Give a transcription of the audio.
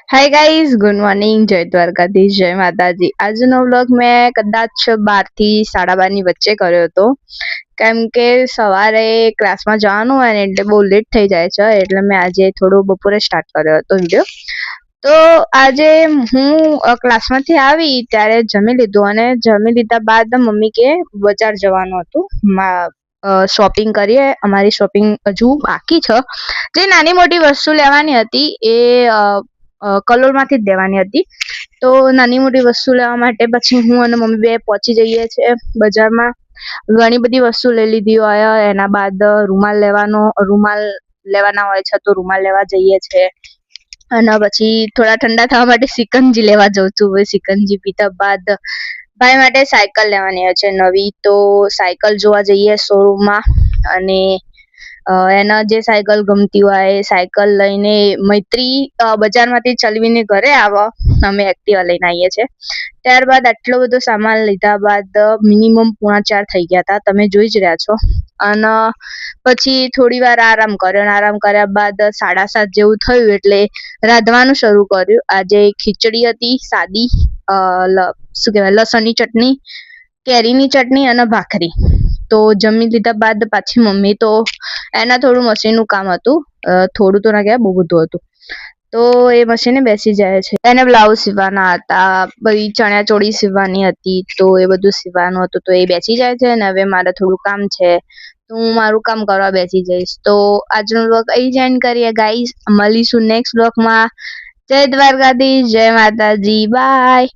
Hi guys, good morning, જય દ્વારકાધીશ, જય માતાજી. આજનો વ્લોગ મેં કદાચ 12 થી 12:30 ની વચ્ચે કર્યો હતો, કેમ કે સવારે ક્લાસમાં જવાનું હોય ને એટલે બહુ લેટ થઈ જાય છે, એટલે મેં આજે થોડું બપોરે સ્ટાર્ટ કર્યો હતો વિડીયો. તો આજે હું ક્લાસમાંથી આવી ત્યારે જમી લીધું, અને જમી લીધા બાદ મમ્મી કે બજાર જવાનું હતું. શોપિંગ કરીએ, અમારી શોપિંગ હજુ બાકી છે. જે નાની મોટી વસ્તુ લેવાની હતી એ કલોલમાંથી જ લેવાની હતી. તો નાની મોટી વસ્તુ લેવા માટે પછી હું અને મમ્મી બે પહોંચી જઈએ છીએ બજારમાં. ઘણી બધી વસ્તુ લઈ લીધી હોય, એના બાદ રૂમાલ લેવાના હોય છે, તો રૂમાલ લેવા જઈએ છીએ. અને પછી થોડા ઠંડા થવા માટે સિકંજી લેવા જઉં છું. સિકંજી પીતા બાદ ભાઈ માટે સાયકલ લેવાની હોય છે નવી, તો સાયકલ જોવા જઈએ શોરૂમમાં. અને એના જે સાયકલ ગમતી હોય એ સાયકલ લઈને મૈત્રી બજારમાંથી ચલવીને ઘરે આવે, અમે એક્ટિવા લઈને આવીએ છીએ. ત્યારબાદ આટલો બધો સામાન લીધા બાદ મિનિમમ 3:45 થઈ ગયા હતા, તમે જોઈ જ રહ્યા છો. અને પછી થોડી વાર આરામ કર્યો, અને આરામ કર્યા બાદ 7:30 જેવું થયું એટલે રાંધવાનું શરૂ કર્યું. આજે ખીચડી હતી સાદી, શું કહેવાય, લસણની ચટણી, કેરીની ચટણી અને ભાખરી. તો જમી લીધા બાદ પાછી મમ્મી તો એના થોડું મશીનનું કામ હતું, થોડું તો ના કહેવાય, બહુ બધું હતું. તો એ મશીને બેસી જાય છે. એને બ્લાઉઝ સીવવાના હતા, બધી ચણિયા ચોળી સીવવાની હતી, તો એ બધું સીવવાનું હતું, તો એ બેસી જાય છે. અને હવે મારે થોડું કામ છે, તો હું મારું કામ કરવા બેસી જઈશ. તો આજનો વ્લોગ અહીં જ એન્ડ કરીએ ગાઈઝ. મળીશું નેક્સ્ટ વ્લોગમાં. જય દ્વારકાધીશ, જય માતાજી, બાય.